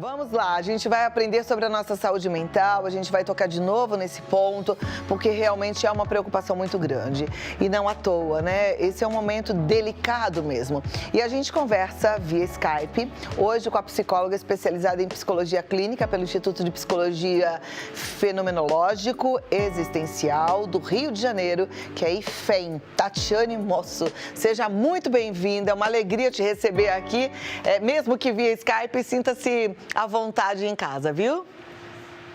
Vamos lá, a gente vai aprender sobre a nossa saúde mental, a gente vai tocar de novo nesse ponto, porque realmente é uma preocupação muito grande. E não à toa, né? Esse é um momento delicado mesmo. E a gente conversa via Skype, hoje com a psicóloga especializada em psicologia clínica pelo Instituto de Psicologia Fenomenológico Existencial do Rio de Janeiro, que é IFEM, Tatiane Mosso. Seja muito bem-vinda, é uma alegria te receber aqui, mesmo que via Skype, sinta-se à vontade em casa, viu?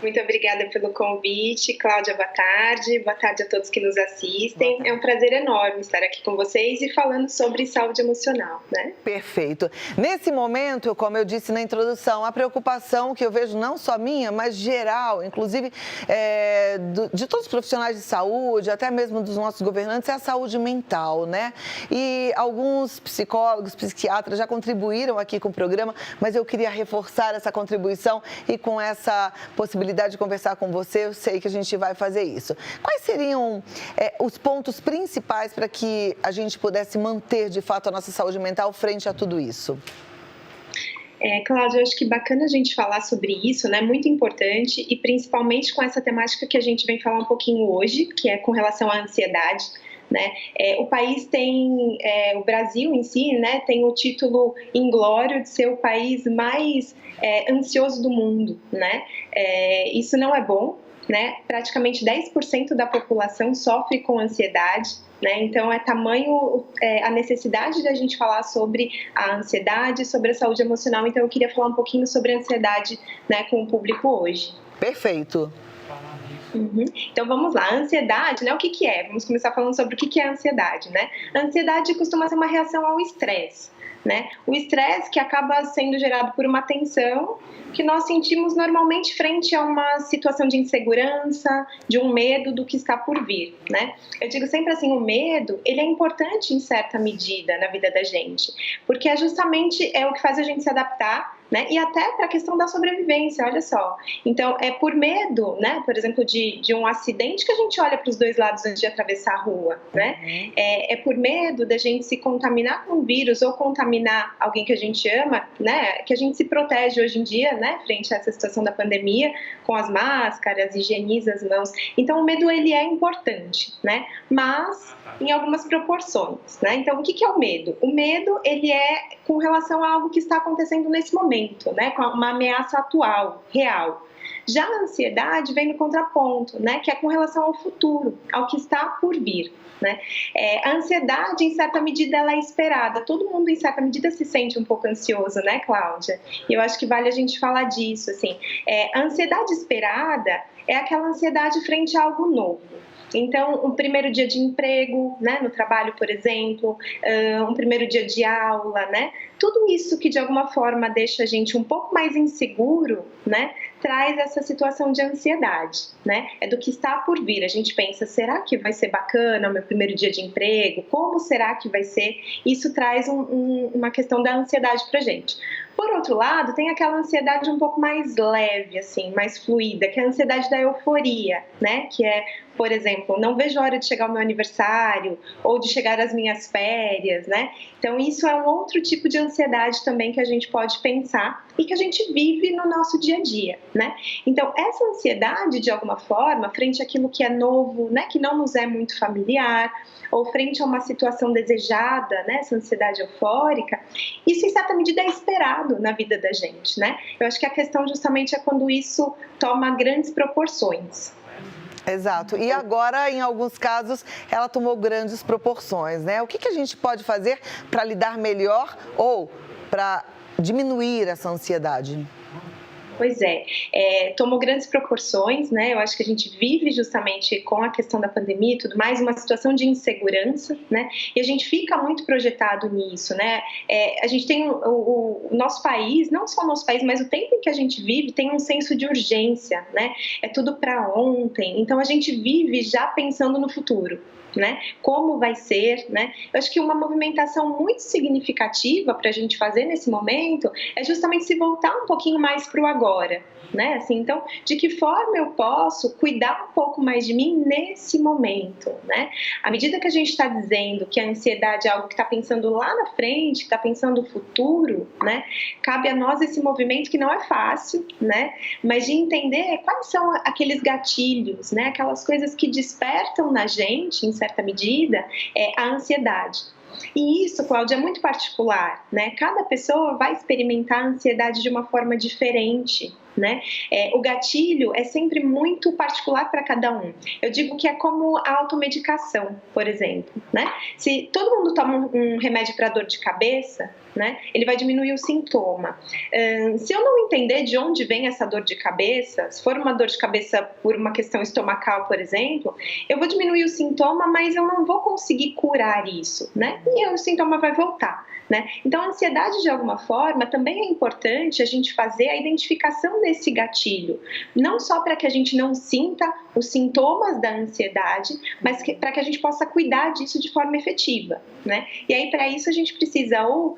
Muito obrigada pelo convite, Cláudia, boa tarde a todos que nos assistem. É um prazer enorme estar aqui com vocês e falando sobre saúde emocional, né? Perfeito. Nesse momento, como eu disse na introdução, a preocupação que eu vejo não só minha, mas geral, inclusive de todos os profissionais de saúde, até mesmo dos nossos governantes, é a saúde mental, né? E alguns psicólogos, psiquiatras já contribuíram aqui com o programa, mas eu queria reforçar essa contribuição e com essa possibilidade de conversar com você, eu sei que a gente vai fazer isso. Quais seriam os pontos principais para que a gente pudesse manter, de fato, a nossa saúde mental frente a tudo isso? Cláudia, eu acho que bacana a gente falar sobre isso, né? Muito importante e principalmente com essa temática que a gente vem falar um pouquinho hoje, que é com relação à ansiedade. Né? O país tem, o Brasil em si, né, tem o título inglório de ser o país mais ansioso do mundo, né? Isso não é bom, né? Praticamente 10% da população sofre com ansiedade, né? Então é tamanho a necessidade de a gente falar sobre a ansiedade, sobre a saúde emocional. Então eu queria falar um pouquinho sobre a ansiedade, né, com o público hoje. Perfeito. Então vamos lá, a ansiedade, né? O que é? Vamos começar falando sobre o que é a ansiedade, né? A ansiedade costuma ser uma reação ao estresse, né? O estresse que acaba sendo gerado por uma tensão que nós sentimos normalmente frente a uma situação de insegurança, de um medo do que está por vir, né? Eu digo sempre assim, o medo, ele é importante em certa medida na vida da gente, porque é justamente o que faz a gente se adaptar, né? E até para a questão da sobrevivência, olha só. Então, é por medo, né? Por exemplo, de um acidente que a gente olha para os dois lados antes de atravessar a rua, né? É por medo da gente se contaminar com um vírus ou contaminar alguém que a gente ama, né? Que a gente se protege hoje em dia, né? Frente a essa situação da pandemia, com as máscaras, higieniza as mãos. Então, o medo, ele é importante, né? Mas em algumas proporções, né? Então, o que é o medo? O medo, ele é com relação a algo que está acontecendo nesse momento, né? Com uma ameaça atual, real. Já a ansiedade vem no contraponto, né? Que é com relação ao futuro, ao que está por vir, né? A ansiedade, em certa medida, ela é esperada. Todo mundo, em certa medida, se sente um pouco ansioso, né, Cláudia? E eu acho que vale a gente falar disso, assim. A ansiedade esperada é aquela ansiedade frente a algo novo. Então, um primeiro dia de emprego, né, no trabalho, por exemplo, um primeiro dia de aula, né? Tudo isso que, de alguma forma, deixa a gente um pouco mais inseguro, né, traz essa situação de ansiedade, né? É do que está por vir. A gente pensa, será que vai ser bacana o meu primeiro dia de emprego? Como será que vai ser? Isso traz uma questão da ansiedade pra gente. Por outro lado, tem aquela ansiedade um pouco mais leve, assim, mais fluida, que é a ansiedade da euforia, né? Que é, por exemplo, não vejo a hora de chegar o meu aniversário ou de chegar as minhas férias, né? Então, isso é um outro tipo de ansiedade também que a gente pode pensar e que a gente vive no nosso dia a dia, né? Então, essa ansiedade, de alguma forma, frente àquilo que é novo, né? Que não nos é muito familiar, ou frente a uma situação desejada, né, essa ansiedade eufórica, isso em certa medida é esperado na vida da gente, né? Eu acho que a questão justamente é quando isso toma grandes proporções. Exato. E agora, em alguns casos, ela tomou grandes proporções, né? O que a gente pode fazer para lidar melhor ou para diminuir essa ansiedade? Pois tomou grandes proporções, né? Eu acho que a gente vive justamente com a questão da pandemia e tudo mais, uma situação de insegurança, né? E a gente fica muito projetado nisso, né? A gente tem o nosso país, não só o nosso país, mas o tempo em que a gente vive tem um senso de urgência, né? É tudo para ontem, então a gente vive já pensando no futuro. Né? Como vai ser, né? Eu acho que uma movimentação muito significativa para a gente fazer nesse momento é justamente se voltar um pouquinho mais para o agora. agora. Né? Assim, então, de que forma eu posso cuidar um pouco mais de mim nesse momento, né? À medida que a gente está dizendo que a ansiedade é algo que está pensando lá na frente, que está pensando no futuro, né? Cabe a nós esse movimento que não é fácil, né? Mas de entender quais são aqueles gatilhos, né? Aquelas coisas que despertam na gente, em certa medida, a ansiedade. E isso, Cláudia, é muito particular, né? Cada pessoa vai experimentar a ansiedade de uma forma diferente, né? O gatilho é sempre muito particular para cada um. Eu digo que é como a automedicação, por exemplo, né? Se todo mundo toma um remédio para dor de cabeça, né, ele vai diminuir o sintoma. Se eu não entender de onde vem essa dor de cabeça, se for uma dor de cabeça por uma questão estomacal, por exemplo, eu vou diminuir o sintoma, mas eu não vou conseguir curar isso, né? E o sintoma vai voltar. Né? Então, a ansiedade, de alguma forma, também é importante a gente fazer a identificação desse gatilho, não só para que a gente não sinta os sintomas da ansiedade, mas para que a gente possa cuidar disso de forma efetiva. Né? E aí, para isso, a gente precisa ou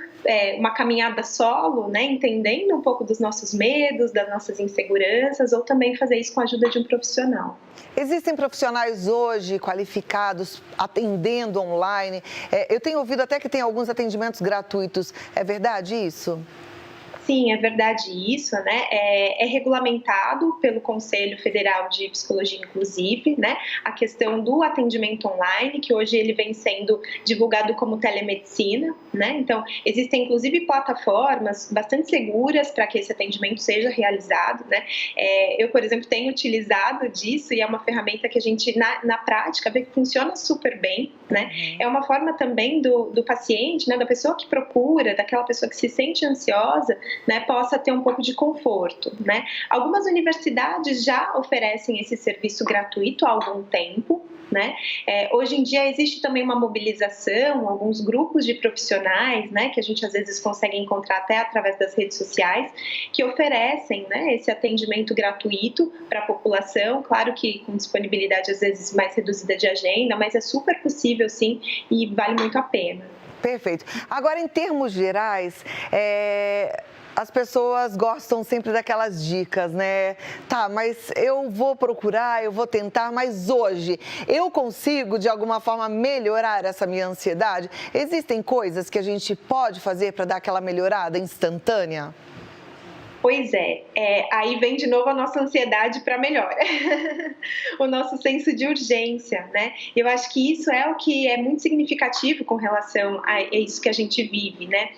uma caminhada solo, né? Entendendo um pouco dos nossos medos, das nossas inseguranças, ou também fazer isso com a ajuda de um profissional. Existem profissionais hoje qualificados atendendo online. Eu tenho ouvido até que tem alguns atendimentos gratuitos. É verdade isso? Sim, é verdade isso, né? É regulamentado pelo Conselho Federal de Psicologia Inclusive, né? A questão do atendimento online, que hoje ele vem sendo divulgado como telemedicina, né? Então, existem inclusive plataformas bastante seguras para que esse atendimento seja realizado, né? Eu, por exemplo, tenho utilizado disso e é uma ferramenta que a gente, na prática, vê que funciona super bem, né? É uma forma também do paciente, né? Da pessoa que procura, daquela pessoa que se sente ansiosa, né, possa ter um pouco de conforto, né? Algumas universidades já oferecem esse serviço gratuito há algum tempo, né? Hoje em dia existe também uma mobilização, alguns grupos de profissionais, né, que a gente às vezes consegue encontrar até através das redes sociais, que oferecem, né, esse atendimento gratuito para a população, claro que com disponibilidade às vezes mais reduzida de agenda, mas é super possível sim e vale muito a pena. Perfeito. Agora, em termos gerais, as pessoas gostam sempre daquelas dicas, né? Tá, mas eu vou procurar, eu vou tentar, mas hoje eu consigo, de alguma forma, melhorar essa minha ansiedade? Existem coisas que a gente pode fazer para dar aquela melhorada instantânea? Pois aí vem de novo a nossa ansiedade para melhora, o nosso senso de urgência, né? Eu acho que isso é o que é muito significativo com relação a isso que a gente vive, né?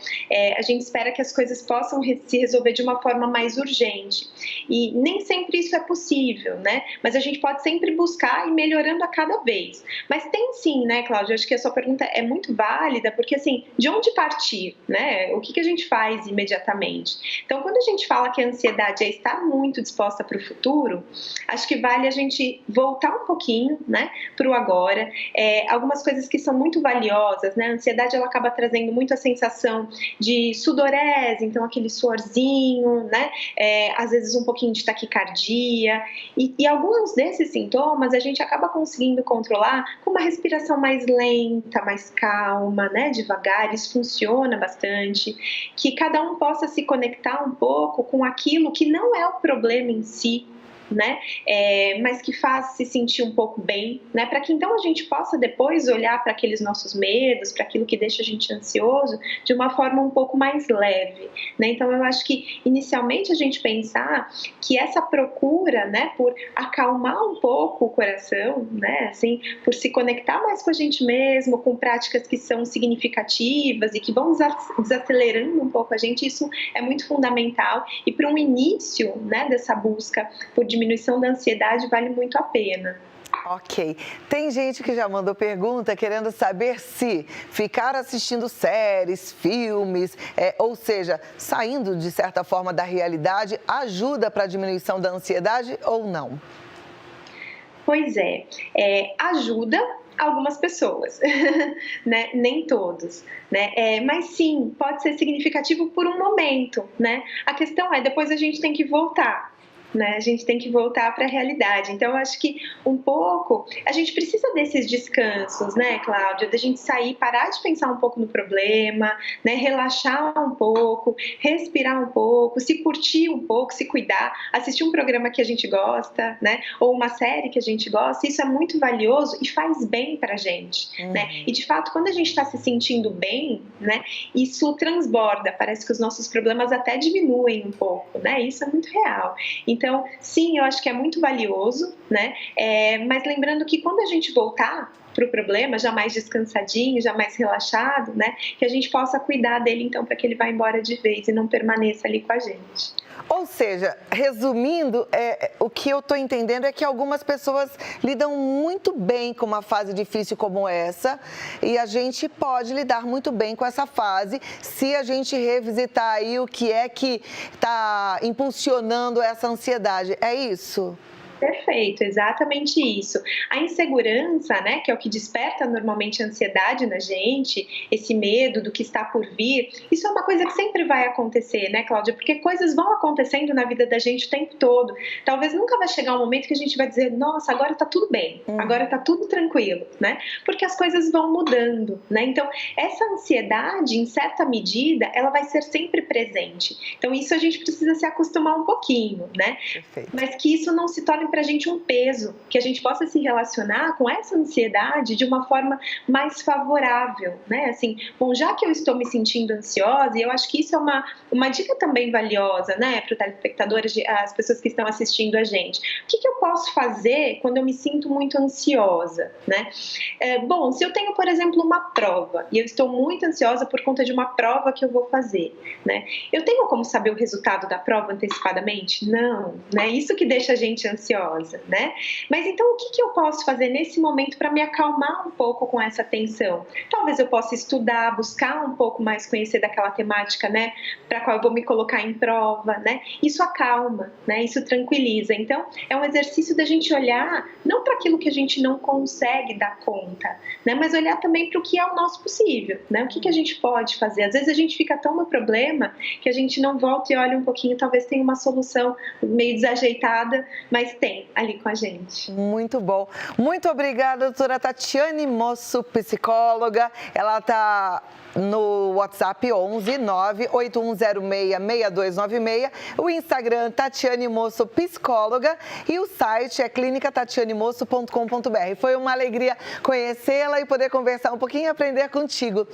A gente espera que as coisas possam se resolver de uma forma mais urgente e nem sempre isso é possível, né? Mas a gente pode sempre buscar ir melhorando a cada vez. Mas tem sim, né, Cláudia? Eu acho que a sua pergunta é muito válida, porque assim, de onde partir, né? O que a gente faz imediatamente? Então, quando a gente fala que a ansiedade é estar muito disposta para o futuro, acho que vale a gente voltar um pouquinho, né, para o agora. Algumas coisas que são muito valiosas, né? A ansiedade ela acaba trazendo muito a sensação de sudorese, então aquele suorzinho, né? Às vezes um pouquinho de taquicardia e alguns desses sintomas a gente acaba conseguindo controlar com uma respiração mais lenta, mais calma, né? Devagar, isso funciona bastante. Que cada um possa se conectar um pouco com aquilo que não é o problema em si, né? Mas que faz se sentir um pouco bem, né? Para que então a gente possa depois olhar para aqueles nossos medos, para aquilo que deixa a gente ansioso, de uma forma um pouco mais leve, né? Então eu acho que inicialmente a gente pensar que essa procura, né, por acalmar um pouco o coração, né, assim, por se conectar mais com a gente mesmo, com práticas que são significativas e que vão desacelerando um pouco a gente, isso é muito fundamental e para um início, né, dessa busca por diminuição da ansiedade vale muito a pena. Ok. Tem gente que já mandou pergunta querendo saber se ficar assistindo séries, filmes, ou seja, saindo de certa forma da realidade, ajuda para a diminuição da ansiedade ou não? Pois ajuda algumas pessoas, né? Nem todos, né? Mas sim, pode ser significativo por um momento, né? A questão depois a gente tem que voltar. né? A gente tem que voltar para a realidade. Então, eu acho que um pouco a gente precisa desses descansos, né, Cláudia? Da gente sair, parar de pensar um pouco no problema, né? Relaxar um pouco, respirar um pouco, se curtir um pouco, se cuidar, assistir um programa que a gente gosta, né? Ou uma série que a gente gosta. Isso é muito valioso e faz bem para a gente, né? E de fato, quando a gente está se sentindo bem, né? Isso transborda. Parece que os nossos problemas até diminuem um pouco, né? Isso é muito real. Então, sim, eu acho que é muito valioso, né? Mas lembrando que quando a gente voltar para o problema, já mais descansadinho, já mais relaxado, né? Que a gente possa cuidar dele, então, para que ele vá embora de vez e não permaneça ali com a gente. Ou seja, resumindo, o que eu estou entendendo é que algumas pessoas lidam muito bem com uma fase difícil como essa e a gente pode lidar muito bem com essa fase se a gente revisitar aí o que é que está impulsionando essa ansiedade. É isso? Perfeito, exatamente isso. A insegurança, né, que é o que desperta normalmente a ansiedade na gente, esse medo do que está por vir, isso é uma coisa que sempre vai acontecer, né, Cláudia? Porque coisas vão acontecendo na vida da gente o tempo todo. Talvez nunca vai chegar um momento que a gente vai dizer, nossa, agora tá tudo bem, agora tá tudo tranquilo, né? Porque as coisas vão mudando, né? Então, essa ansiedade, em certa medida, ela vai ser sempre presente. Então, isso a gente precisa se acostumar um pouquinho, né? Perfeito. Mas que isso não se torne para a gente um peso, que a gente possa se relacionar com essa ansiedade de uma forma mais favorável, né? Assim, bom, já que eu estou me sentindo ansiosa, e eu acho que isso é uma dica também valiosa, né, para o telespectador, as pessoas que estão assistindo a gente. O que eu posso fazer quando eu me sinto muito ansiosa, né? Bom, se eu tenho, por exemplo, uma prova, e eu estou muito ansiosa por conta de uma prova que eu vou fazer, né? Eu tenho como saber o resultado da prova antecipadamente? Não, né? Isso que deixa a gente ansiosa, né? Mas então o que eu posso fazer nesse momento para me acalmar um pouco com essa tensão? Talvez eu possa estudar, buscar um pouco mais conhecer daquela temática, né? Para a qual eu vou me colocar em prova, né? Isso acalma, né? Isso tranquiliza. Então é um exercício da gente olhar não para aquilo que a gente não consegue dar conta, né? Mas olhar também para o que é o nosso possível, né? O que a gente pode fazer? Às vezes a gente fica tão no problema que a gente não volta e olha um pouquinho, talvez tenha uma solução meio desajeitada, mas tem ali com a gente. Muito bom. Muito obrigada, doutora Tatiane Mosso, psicóloga. Ela está no WhatsApp 11 98106 6296, o Instagram Tatiane Mosso Psicóloga e o site é clinicatatianemosso.com.br. Foi uma alegria conhecê-la e poder conversar um pouquinho e aprender contigo.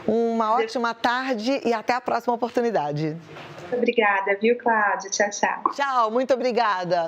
Uma ótima tarde e até a próxima oportunidade. Muito obrigada, viu, Cláudia? Tchau, tchau. Tchau, muito obrigada.